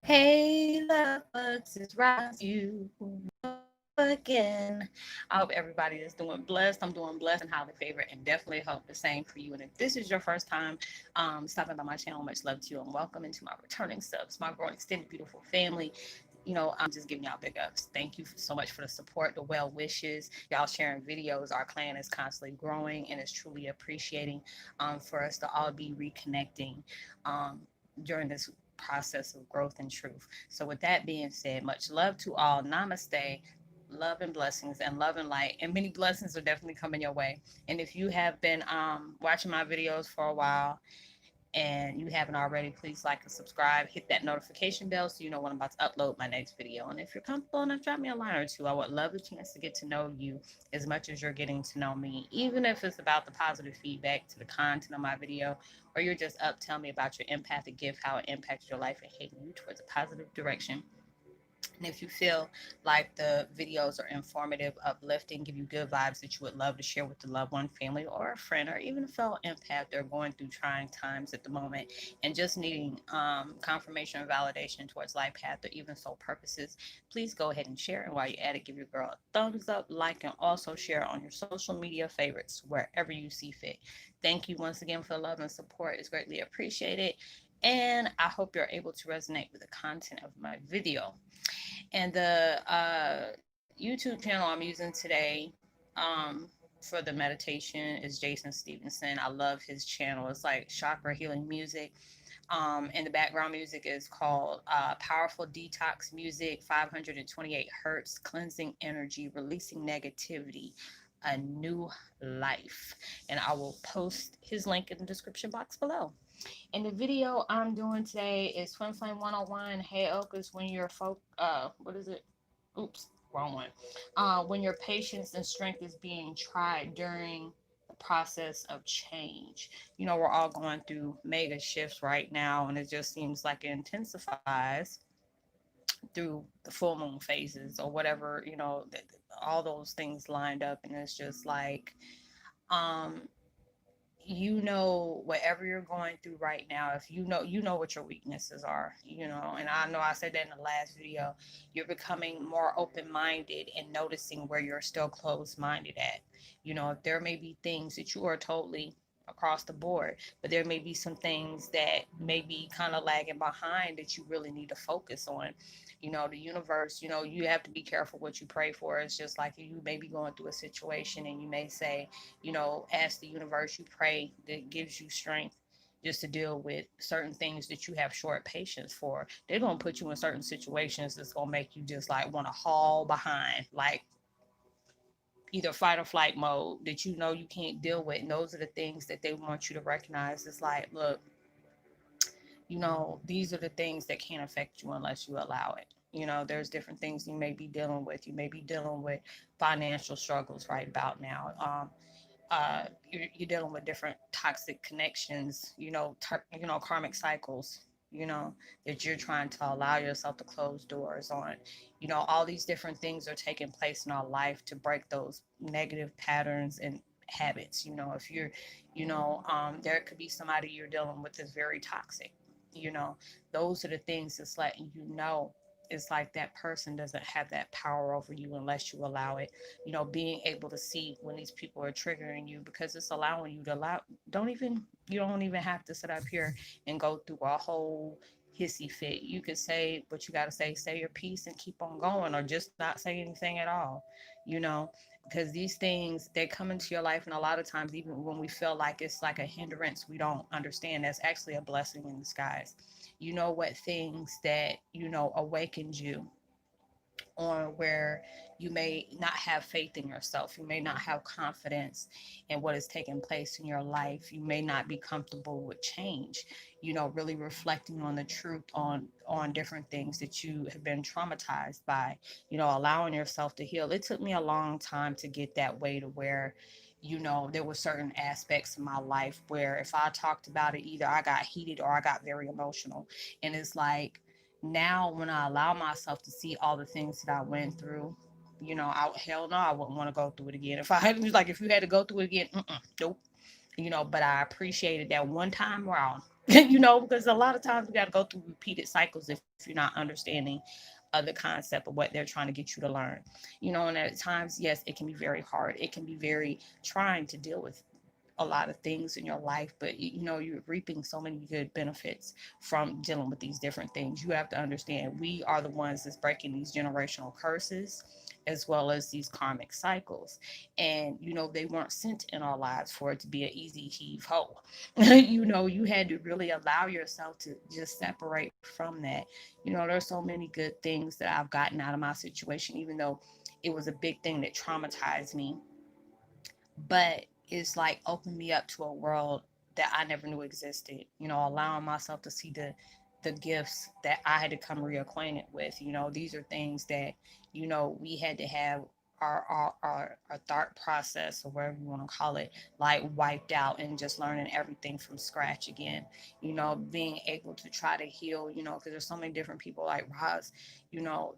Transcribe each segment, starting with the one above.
Hey, love bugs, it's you again. I hope everybody is doing blessed. I'm doing blessed and highly favored, and definitely hope the same for you. And if this is your first time stopping by my channel, much love to you and welcome into my returning subs, my growing extended beautiful family. I'm just giving y'all big ups. Thank you so much for the support, the well wishes, y'all sharing videos. Our clan is constantly growing and is truly appreciating for us to all be reconnecting um, during this process of growth and truth. So, with that being said, much love to all. Namaste. Love and blessings and love and light, and many blessings are definitely coming your way. And if you have been watching my videos for a while and you haven't already, please like and subscribe. Hit that notification bell so you know when I'm about to upload my next video. And if you're comfortable enough, drop me a line or two. I would love a chance to get to know you as much as you're getting to know me, even if it's about the positive feedback to the content of my video, or you're just up telling me about your empathic gift, how it impacted your life and heading you towards a positive direction. And if you feel like the videos are informative, uplifting, give you good vibes that you would love to share with a loved one, family, or a friend, or even a fellow empath, they're going through trying times at the moment and just needing confirmation and validation towards life path or even soul purposes, please go ahead and share. And while you're at it, give your girl a thumbs up, like, and also share on your social media favorites wherever you see fit. Thank you once again for the love and support. It's greatly appreciated. And I hope you're able to resonate with the content of my video. And the YouTube channel I'm using today for the meditation is Jason Stevenson. I love his channel. It's like chakra healing music. And the background music is called Powerful Detox Music, 528 Hertz, Cleansing Energy, Releasing Negativity, a New Life. And I will post his link in the description box below. And the video I'm doing today is Twin Flame 101, Heyokas, when you're what is it? Oops, wrong one. When your patience and strength is being tried during the process of change. We're all going through mega shifts right now, and it just seems like it intensifies through the full moon phases or whatever, all those things lined up. And it's just like, um, whatever you're going through right now, if you know what your weaknesses are, and I know I said that in the last video, you're becoming more open-minded and noticing where you're still closed-minded at. If there may be things that you are totally across the board, but there may be some things that may be kind of lagging behind that you really need to focus on. The universe, you have to be careful what you pray for. It's just like you may be going through a situation and you may say, ask the universe, you pray that gives you strength just to deal with certain things that you have short patience for. They're going to put you in certain situations that's going to make you just like want to haul behind, like either fight or flight mode that you can't deal with. And those are the things that they want you to recognize. It's like, look, these are the things that can't affect you unless you allow it. There's different things you may be dealing with. You may be dealing with financial struggles right about now. You're dealing with different toxic connections, karmic cycles, that you're trying to allow yourself to close doors on. All these different things are taking place in our life to break those negative patterns and habits. If you're, there could be somebody you're dealing with that's very toxic. you know those are the things that's letting it's like that person doesn't have that power over you unless you allow it. Being able to see when these people are triggering you, because it's allowing you to allow. Don't even have to sit up here and go through a whole hissy fit. You could say what you got to say your piece and keep on going, or just not say anything at all. you know because these things, they come into your life, and a lot of times, even when we feel like it's like a hindrance, we don't understand that's actually a blessing in disguise. What things that awakened you, or where you may not have faith in yourself, you may not have confidence in what is taking place in your life, you may not be comfortable with change. Really reflecting on the truth on different things that you have been traumatized by. Allowing yourself to heal. It took me a long time to get that way, to where there were certain aspects of my life where if I talked about it, either I got heated or I got very emotional. And it's like, now when I allow myself to see all the things that I went through, hell no, I wouldn't want to go through it again. If I had, like, if you had to go through it again, nope. But I appreciated that one time round. Because a lot of times we got to go through repeated cycles if you're not understanding the concept of what they're trying to get you to learn. And at times, yes, it can be very hard. It can be very trying to deal with a lot of things in your life, but you're reaping so many good benefits from dealing with these different things. You have to understand we are the ones that's breaking these generational curses as well as these karmic cycles. And they weren't sent in our lives for it to be an easy heave ho. You had to really allow yourself to just separate from that. There's so many good things that I've gotten out of my situation, even though it was a big thing that traumatized me, but it's like opened me up to a world that I never knew existed. Allowing myself to see the gifts that I had to come reacquainted with. These are things that we had to have our thought process, or whatever you want to call it, like wiped out, and just learning everything from scratch again. Being able to try to heal. Because there's so many different people like Roz.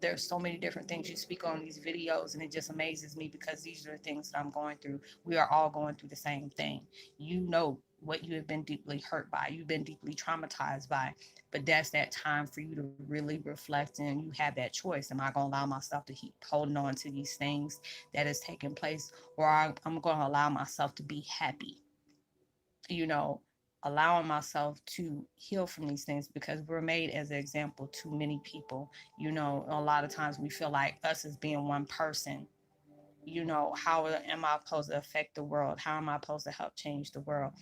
There's so many different things you speak on these videos, and it just amazes me because these are the things that I'm going through. We are all going through the same thing. What you have been deeply hurt by, you've been deeply traumatized by, but that's that time for you to really reflect, and you have that choice. Am I going to allow myself to keep holding on to these things that is taking place, or I'm going to allow myself to be happy? you know, Allowing myself to heal from these things, because we're made as an example to many people. A lot of times we feel like us as being one person. How am I supposed to affect the world? How am I supposed to help change the world?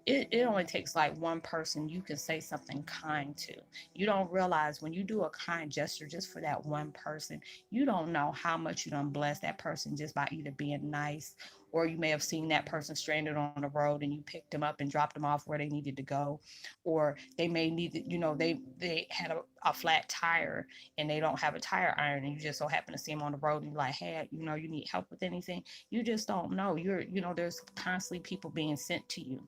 It only takes like one person you can say something kind to. You don't realize when you do a kind gesture just for that one person, you don't know how much you done bless that person just by either being nice, or you may have seen that person stranded on the road and you picked them up and dropped them off where they needed to go, or they may need to, they had a flat tire and they don't have a tire iron, and you just so happen to see them on the road, and you're like, hey, you need help with anything. You just don't know. There's constantly people being sent to you,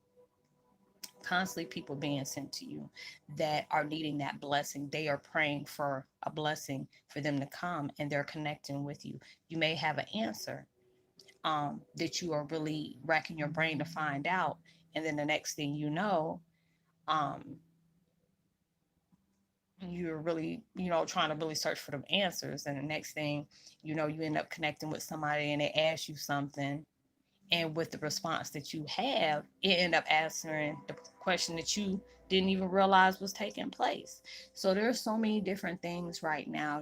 that are needing that blessing. They are praying for a blessing for them to come, and they're connecting with you. You may have an answer that you are really racking your brain to find out, and then the next thing you know, um, you're really, trying to really search for them answers, and the next thing you end up connecting with somebody, and they ask you something, and with the response that you have, it end up answering the question that you didn't even realize was taking place. So there's so many different things right now,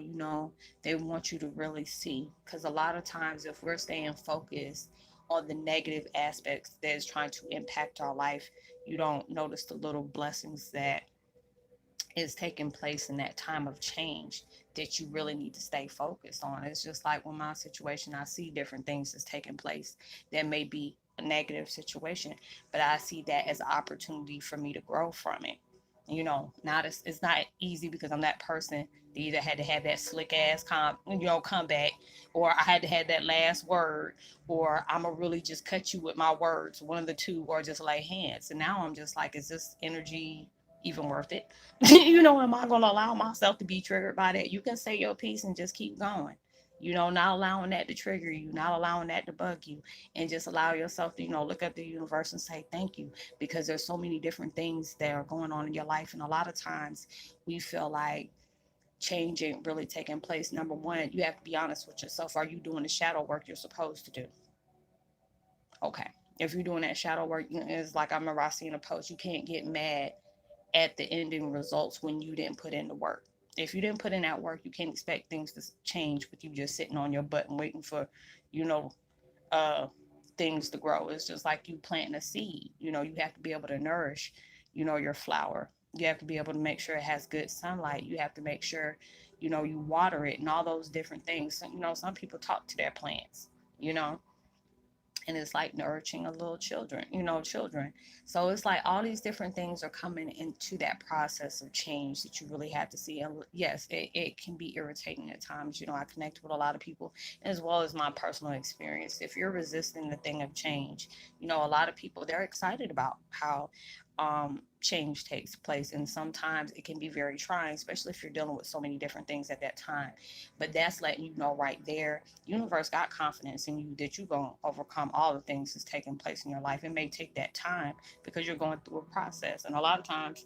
they want you to really see, because a lot of times if we're staying focused on the negative aspects that is trying to impact our life, you don't notice the little blessings that is taking place in that time of change that you really need to stay focused on. It's just like with my situation, I see different things that's taking place that may be a negative situation, but I see that as an opportunity for me to grow from it. Not it's not easy, because I'm that person that either had to have that slick ass comeback, or I had to have that last word, or I'm gonna really just cut you with my words, one of the two, or just lay hands. And now I'm just like, is this energy even worth it? Am I going to allow myself to be triggered by that? You can say your piece and just keep going. Not allowing that to trigger you, not allowing that to bug you, and just allow yourself to, look at the universe and say thank you, because there's so many different things that are going on in your life. And a lot of times we feel like change ain't really taking place. Number one, you have to be honest with yourself. Are you doing the shadow work you're supposed to do? Okay. If you're doing that shadow work, it's like I remember I seen a post, you can't get mad at the ending results when you didn't put in the work. If you didn't put in that work, you can't expect things to change with you just sitting on your butt and waiting for, you know, uh, things to grow. It's just like you planting a seed. You have to be able to nourish, your flower. You have to be able to make sure it has good sunlight. You have to make sure, you water it and all those different things. So, some people talk to their plants, you know, and it's like nurturing a little children. So it's like all these different things are coming into that process of change that you really have to see. And yes, it can be irritating at times. I connect with a lot of people, as well as my personal experience. If you're resisting the thing of change, a lot of people, they're excited about how change takes place, and sometimes it can be very trying, especially if you're dealing with so many different things at that time. But that's letting you know right there, universe got confidence in you that you're going to overcome all the things that's taking place in your life. It may take that time because you're going through a process, and a lot of times,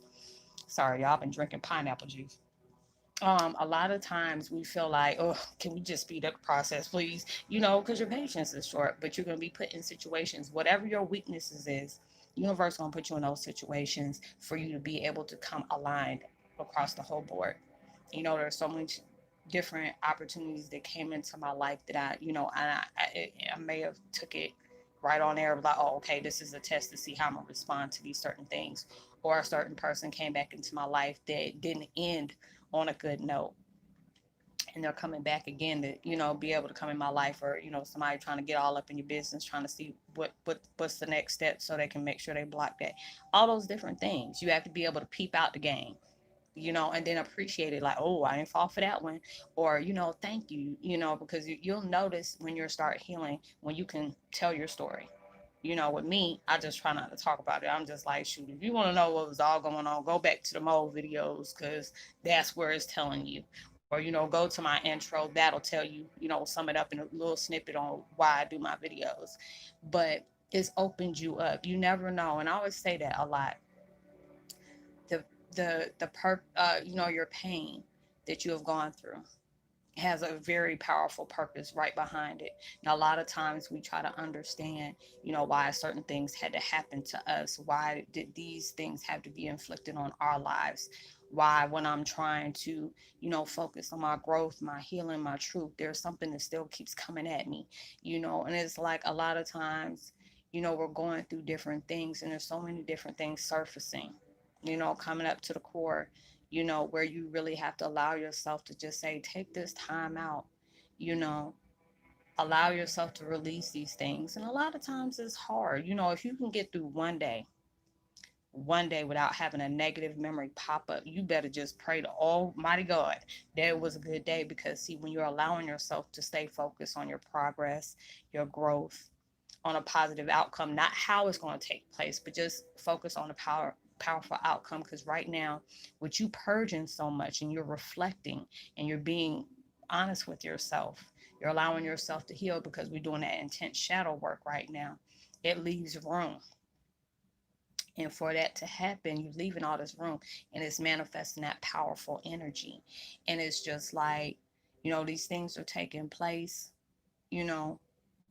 sorry y'all, I've been drinking pineapple juice. A lot of times we feel like, oh, can we just speed up the process, please? Because your patience is short, but you're going to be put in situations, whatever your weaknesses is, universe going to put you in those situations for you to be able to come aligned across the whole board. There's so many different opportunities that came into my life that I may have took it right on there, like, oh, okay, this is a test to see how I'm gonna respond to these certain things. Or a certain person came back into my life that didn't end on a good note, and they're coming back again to be able to come in my life. Or somebody trying to get all up in your business, trying to see what's the next step so they can make sure they block that. All those different things, you have to be able to peep out the game, and then appreciate it, like, oh, I didn't fall for that one. Or, thank you, because you'll notice when you start healing, when you can tell your story. With me, I just try not to talk about it. I'm just like, shoot, if you want to know what was all going on, go back to the old videos, because that's where it's telling you. Or, go to my intro. That'll tell you, sum it up in a little snippet on why I do my videos. But it's opened you up. You never know. And I always say that a lot. Your pain that you have gone through has a very powerful purpose right behind it. Now, a lot of times we try to understand, why certain things had to happen to us. Why did these things have to be inflicted on our lives? Why, when I'm trying to, focus on my growth, my healing, my truth, there's something that still keeps coming at me, and it's like a lot of times, we're going through different things, and there's so many different things surfacing, coming up to the core, where you really have to allow yourself to just say, take this time out, you know, allow yourself to release these things. And a lot of times it's hard. If you can get through one day without having a negative memory pop up, you better just pray to Almighty God that it was a good day. Because, see, when you're allowing yourself to stay focused on your progress, your growth, on a positive outcome, not how it's going to take place, but just focus on the powerful outcome. Because right now, with you purging so much and you're reflecting and you're being honest with yourself, you're allowing yourself to heal, because we're doing that intense shadow work right now. It leaves room. And for that to happen, you're leaving all this room, and it's manifesting that powerful energy. And it's just like, these things are taking place, you know,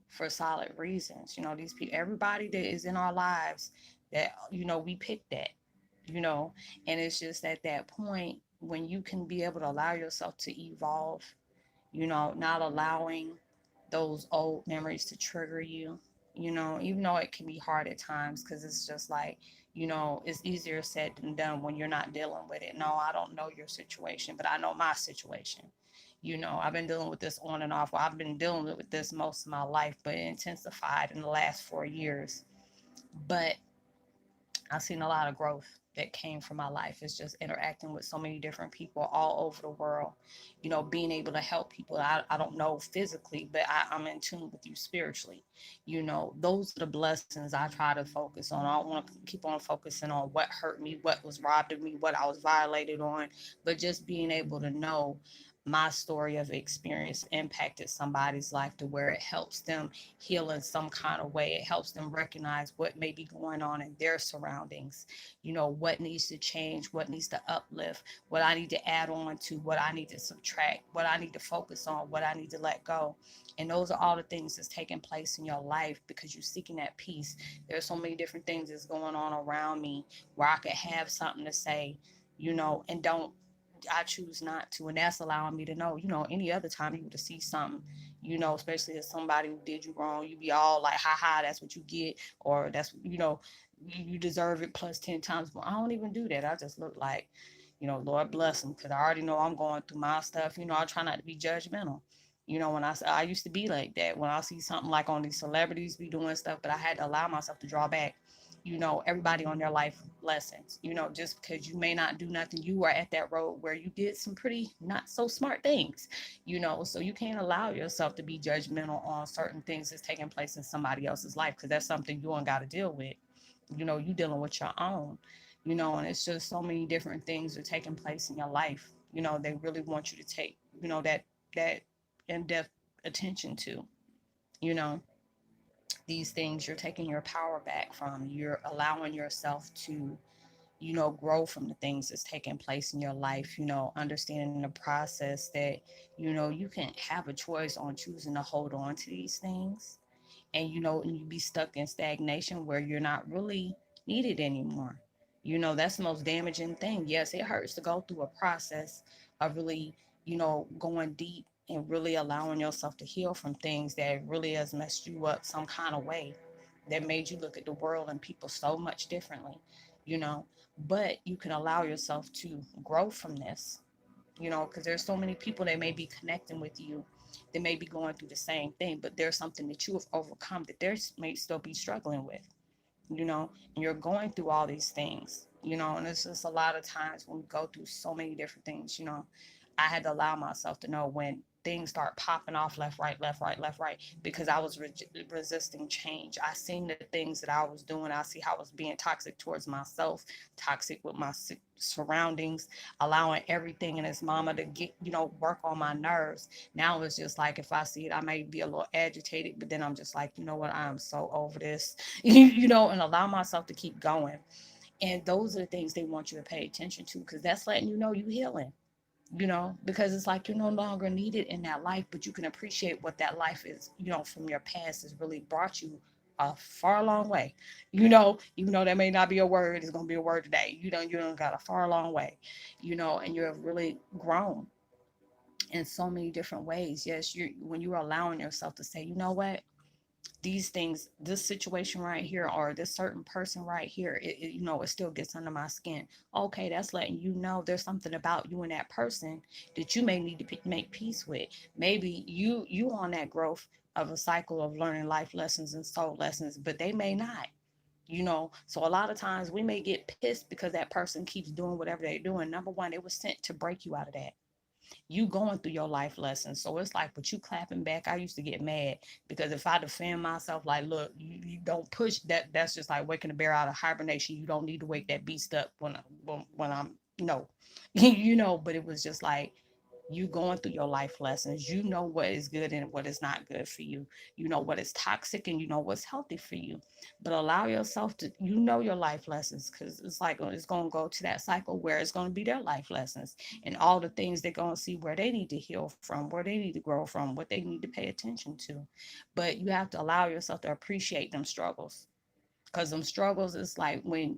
for solid reasons. These people, everybody that is in our lives, that, we picked that, you know, and it's just at that point when you can be able to allow yourself to evolve, not allowing those old memories to trigger you, even though it can be hard at times, because it's just like, it's easier said than done when you're not dealing with it. No, I don't know your situation, but I know my situation. I've been dealing with this on and off. Well, I've been dealing with this most of my life, but it intensified in the last 4 years. But I've seen a lot of growth that came from my life. It's just interacting with so many different people all over the world, being able to help people I don't know physically, but I'm in tune with you spiritually. Those are the blessings I try to focus on. I don't want to keep on focusing on what hurt me, what was robbed of me, what I was violated on, but just being able to know my story of experience impacted somebody's life to where it helps them heal in some kind of way. It helps them recognize what may be going on in their surroundings, what needs to change, what needs to uplift, what I need to add on to, what I need to subtract, what I need to focus on, what I need to let go. And those are all the things that's taking place in your life because you're seeking that peace. There's so many different things that's going on around me where I could have something to say, and don't, I choose not to. And that's allowing me to know, any other time you were to see something, especially as somebody who did you wrong, you be all like, ha ha, that's what you get. Or that's, you deserve it plus 10 times more. I don't even do that. I just look like, Lord bless them, because I already know I'm going through my stuff. I try not to be judgmental. When I used to be like that, when I see something like on these celebrities be doing stuff, but I had to allow myself to draw back. Everybody on their life lessons, just because you may not do nothing, you are at that road where you did some pretty not so smart things, so you can't allow yourself to be judgmental on certain things that's taking place in somebody else's life, because that's something you ain't got to deal with. You dealing with your own. And it's just so many different things are taking place in your life. They really want you to take, that in-depth attention to, you know, these things. You're taking your power back from, you're allowing yourself to, grow from the things that's taking place in your life, understanding the process that, you can have a choice on choosing to hold on to these things, and and you be stuck in stagnation where you're not really needed anymore. That's the most damaging thing. Yes, it hurts to go through a process of really, going deep and really allowing yourself to heal from things that really has messed you up some kind of way, that made you look at the world and people so much differently, you know but you can allow yourself to grow from this, because there's so many people that may be connecting with you, that may be going through the same thing, but there's something that you have overcome that they may still be struggling with, and you're going through all these things, and it's just a lot of times when we go through so many different things, I had to allow myself to know when things start popping off left, right, left, right, left, right, because I was resisting change. I seen the things that I was doing. I see how I was being toxic towards myself, toxic with my surroundings, allowing everything and his mama to get, work on my nerves. Now it's just like, if I see it, I may be a little agitated, but then I'm just like, you know what, I'm so over this, and allow myself to keep going. And those are the things they want you to pay attention to, because that's letting you know you healing, because it's like you're no longer needed in that life, but you can appreciate what that life is, from your past has really brought you a far long way. Even though that may not be a word, it's going to be a word today. You don't got a far long way, and you have really grown in so many different ways. Yes, when you're allowing yourself to say, you know what, these things, this situation right here, or this certain person right here, it still gets under my skin. Okay, that's letting you know there's something about you and that person that you may need to make peace with. Maybe you on that growth of a cycle of learning life lessons and soul lessons, but they may not. So a lot of times we may get pissed because that person keeps doing whatever they're doing. Number one, it was sent to break you out of that, you going through your life lessons. So it's like, but you clapping back. I used to get mad because if I defend myself, like, look, you don't push that. That's just like waking a bear out of hibernation. You don't need to wake that beast up when I'm no, But it was just like, you going through your life lessons. You know what is good and what is not good for you. You know what is toxic and you know what's healthy for you. But allow yourself to, your life lessons, because it's like it's going to go to that cycle where it's going to be their life lessons and all the things they're going to see where they need to heal from, where they need to grow from, what they need to pay attention to. But you have to allow yourself to appreciate them struggles, because them struggles is like when,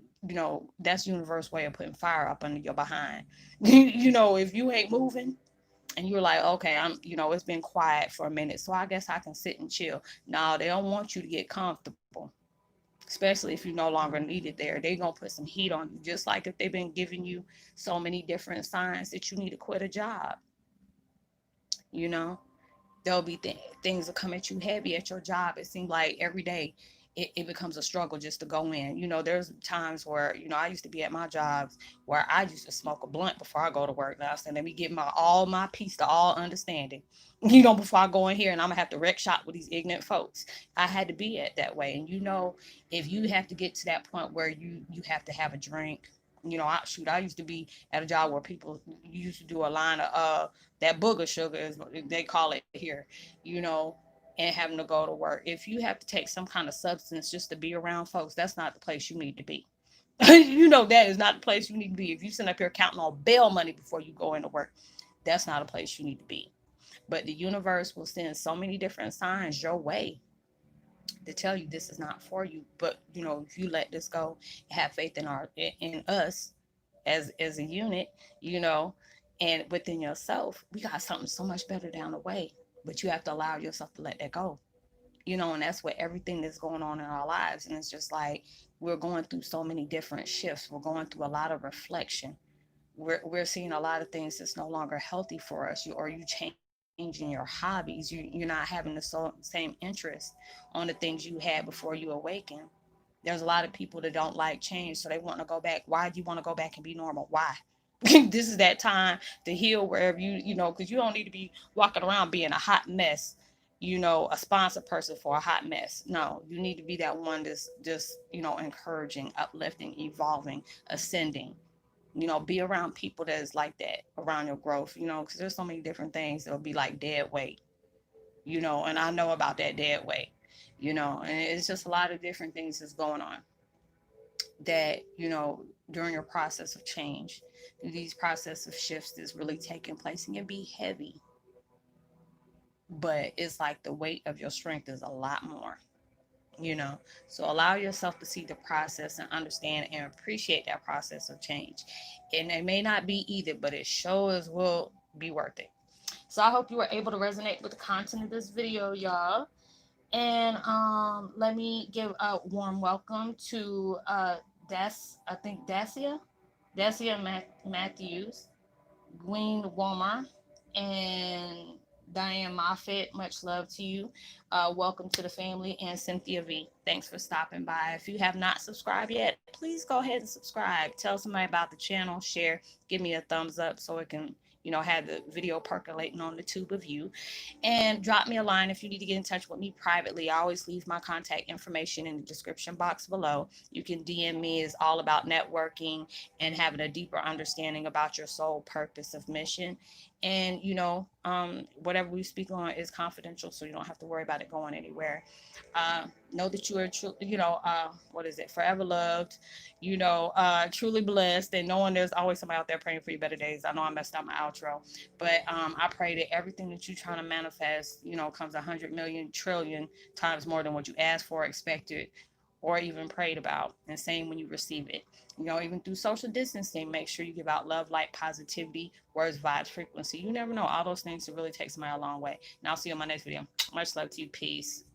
that's universe way of putting fire up under your behind. If you ain't moving, and you're like, okay, it's been quiet for a minute, so I guess I can sit and chill. No, they don't want you to get comfortable, especially if you no longer need it there. They're going to put some heat on you, just like if they've been giving you so many different signs that you need to quit a job. You know, there'll be things that come at you heavy at your job. It seems like every day it becomes a struggle just to go in. There's times where, I used to be at my jobs where I used to smoke a blunt before I go to work. Now I said, let me get my piece to all understanding, before I go in here and I'm gonna have to wreck shop with these ignorant folks. I had to be at that way. And if you have to get to that point where you have to have a drink, I used to be at a job where people used to do a line of that booger sugar is what they call it here, and having to go to work. If you have to take some kind of substance just to be around folks, that's not the place you need to be. That is not the place you need to be. If you sit up here counting on bail money before you go into work, that's not a place you need to be. But the universe will send so many different signs your way to tell you this is not for you. But if you let this go, have faith in us as a unit, you know, and within yourself, we got something so much better down the way. But you have to allow yourself to let that go. And that's what everything that's going on in our lives. And it's just like we're going through so many different shifts. We're going through a lot of reflection. We're seeing a lot of things that's no longer healthy for us. You changing your hobbies. You're not having the same interest on the things you had before you awakened. There's a lot of people that don't like change, so they want to go back. Why do you want to go back and be normal? Why? This is that time to heal wherever because you don't need to be walking around being a hot mess, you know, a sponsor person for a hot mess. No, you need to be that one that's just, you know, encouraging, uplifting, evolving, ascending. You know, be around people that is like that around your growth, you know, because there's so many different things that'll be like dead weight, you know, and I know about that dead weight, you know, and it's just a lot of different things that's going on that, you know, during your process of change, these process of shifts that's really taking place, and can be heavy, but it's like the weight of your strength is a lot more, you know. So allow yourself to see the process and understand and appreciate that process of change. And it may not be either, but it sure as will be worth it. So I hope you were able to resonate with the content of this video, y'all. And let me give a warm welcome to I think Dacia Matthews, Gwen Womer, and Diane Moffitt. Much love to you. Welcome to the family. And Cynthia V, thanks for stopping by. If you have not subscribed yet, please go ahead and subscribe. Tell somebody about the channel, share, give me a thumbs up so it can, you know, have the video percolating on the tube of you. And drop me a line if you need to get in touch with me privately. I always leave my contact information in the description box below. You can DM me. It's all about networking and having a deeper understanding about your soul purpose of mission. And, you know, whatever we speak on is confidential, so you don't have to worry about it going anywhere. Know that you are you know, what is it, forever loved, you know, truly blessed, and knowing there's always somebody out there praying for you better days. I know I messed up my outro, but I pray that everything that you're trying to manifest, you know, comes 100 million trillion times more than what you asked for, expected, or even prayed about. And same when you receive it. You know, even through social distancing, make sure you give out love, light, positivity, words, vibes, frequency. You never know. All those things to really take somebody a long way. And I'll see you in my next video. Much love to you. Peace.